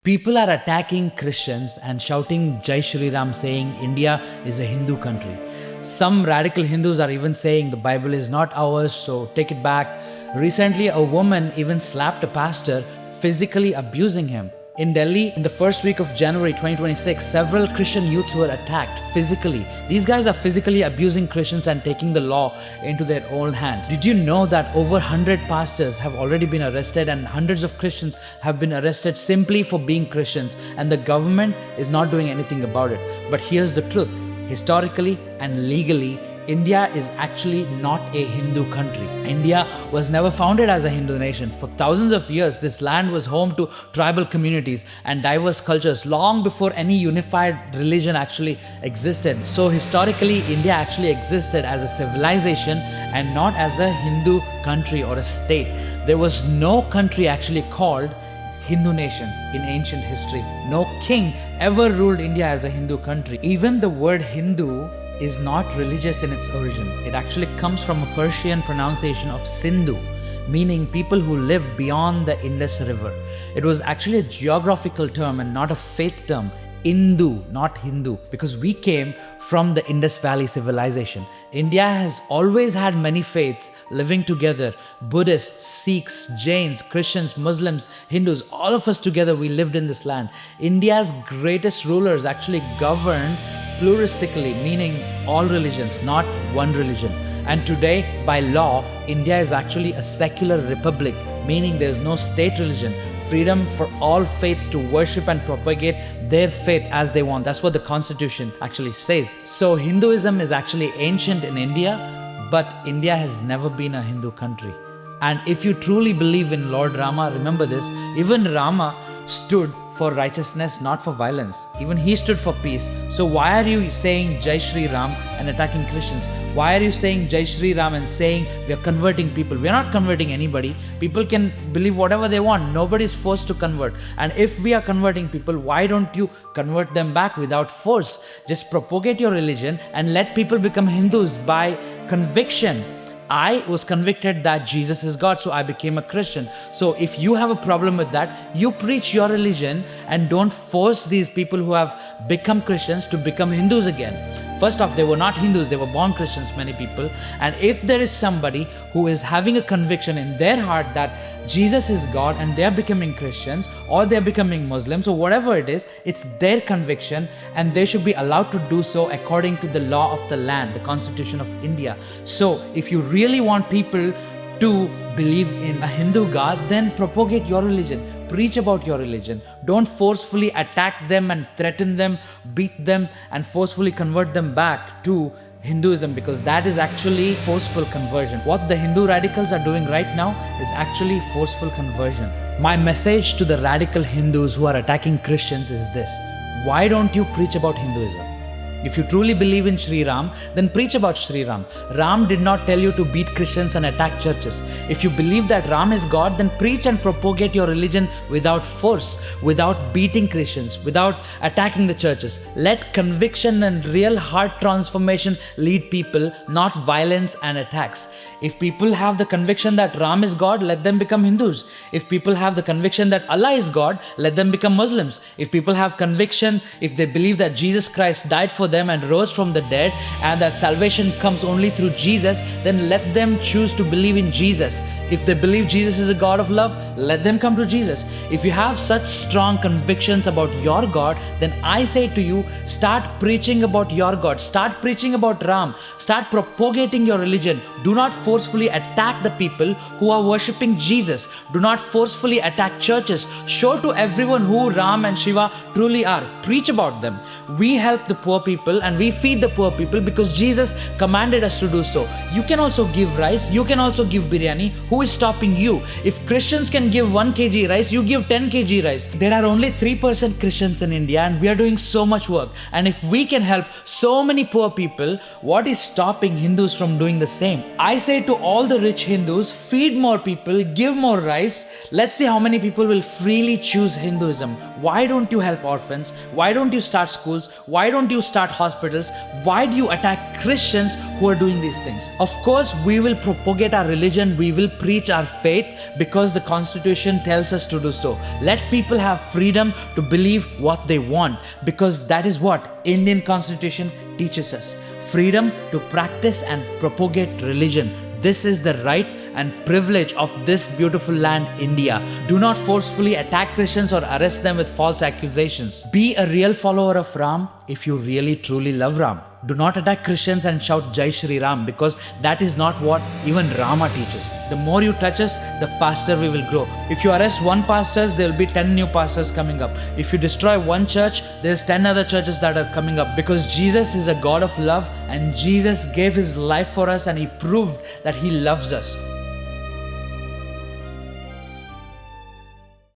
People are attacking Christians and shouting Jai Shri Ram, saying India is a Hindu country. Some radical Hindus are even saying the Bible is not ours, so take it back. Recently, a woman even slapped a pastor, physically abusing him. In Delhi, in the first week of January 2026, several Christian youths were attacked physically. These guys are physically abusing Christians and taking the law into their own hands. Did you know that over 100 pastors have already been arrested and hundreds of Christians have been arrested simply for being Christians, and the government is not doing anything about it? But here's the truth. Historically and legally, India is actually not a Hindu country. India was never founded as a Hindu nation. For thousands of years, this land was home to tribal communities and diverse cultures long before any unified religion actually existed. So historically, India actually existed as a civilization and not as a Hindu country or a state. There was no country actually called Hindu nation in ancient history. No king ever ruled India as a Hindu country. Even the word Hindu is not religious in its origin. It actually comes from a Persian pronunciation of Sindhu, meaning people who live beyond the Indus River. It was actually a geographical term and not a faith term. Indu, not Hindu, because we came from the Indus Valley civilization. India has always had many faiths living together. Buddhists, Sikhs, Jains, Christians, Muslims, Hindus, all of us together, we lived in this land. India's greatest rulers actually governed pluralistically, meaning all religions, not one religion. And today, by law, India is actually a secular republic, meaning there is no state religion. Freedom for all faiths to worship and propagate their faith as they want. That's what the constitution actually says. So Hinduism is actually ancient in India, but India has never been a Hindu country. And if you truly believe in Lord Rama, remember this, even Rama stood for righteousness, not for violence. Even he stood for peace. So why are you saying Jai Shri Ram and attacking Christians? Why are you saying Jai Shri Ram and saying we are converting people? We are not converting anybody. People can believe whatever they want. Nobody is forced to convert. And if we are converting people, why don't you convert them back without force? Just propagate your religion and let people become Hindus by conviction. I was convicted that Jesus is God, so I became a Christian. So if you have a problem with that, you preach your religion and don't force these people who have become Christians to become Hindus again. First off, they were not Hindus, they were born Christians, many people. And if there is somebody who is having a conviction in their heart that Jesus is God and they are becoming Christians or they are becoming Muslims or whatever it is, it's their conviction and they should be allowed to do so according to the law of the land, the Constitution of India. So if you really want people to believe in a Hindu God, then propagate your religion. Preach about your religion. Don't forcefully attack them and threaten them, beat them, and forcefully convert them back to Hinduism, because that is actually forceful conversion. What the Hindu radicals are doing right now is actually forceful conversion. My message to the radical Hindus who are attacking Christians is this: why don't you preach about Hinduism? If you truly believe in Shri Ram, then preach about Shri Ram. Ram did not tell you to beat Christians and attack churches. If you believe that Ram is God, then preach and propagate your religion without force, without beating Christians, without attacking the churches. Let conviction and real heart transformation lead people, not violence and attacks. If people have the conviction that Ram is God, let them become Hindus. If people have the conviction that Allah is God, let them become Muslims. If people have conviction, if they believe that Jesus Christ died for them and rose from the dead and that salvation comes only through Jesus, then let them choose to believe in Jesus. If they believe Jesus is a God of love, let them come to Jesus. If you have such strong convictions about your God, then I say to you, start preaching about your God. Start preaching about Ram. Start propagating your religion. Do not forcefully attack the people who are worshipping Jesus. Do not forcefully attack churches. Show to everyone who Ram and Shiva truly are. Preach about them. We help the poor people and we feed the poor people because Jesus commanded us to do so. You can also give rice. You can also give biryani. Who is stopping you? If Christians can give 1 kg rice, you give 10 kg rice. There are only 3% Christians in India and we are doing so much work. And if we can help so many poor people, what is stopping Hindus from doing the same? I say to all the rich Hindus, feed more people, give more rice. Let's see how many people will freely choose Hinduism. Why don't you help orphans? Why don't you start schools? Why don't you start hospitals? Why do you attack Christians who are doing these things? Of course, we will propagate our religion, we will preach our faith because the Constitution tells us to do so. Let people have freedom to believe what they want, because that is what Indian Constitution teaches us. Freedom to practice and propagate religion. This is the right and privilege of this beautiful land, India. Do not forcefully attack Christians or arrest them with false accusations. Be a real follower of Ram if you really truly love Ram. Do not attack Christians and shout Jai Shri Ram, because that is not what even Rama teaches. The more you touch us, the faster we will grow. If you arrest one pastor, there will be 10 new pastors coming up. If you destroy one church, there's 10 other churches that are coming up, because Jesus is a God of love and Jesus gave his life for us and he proved that he loves us.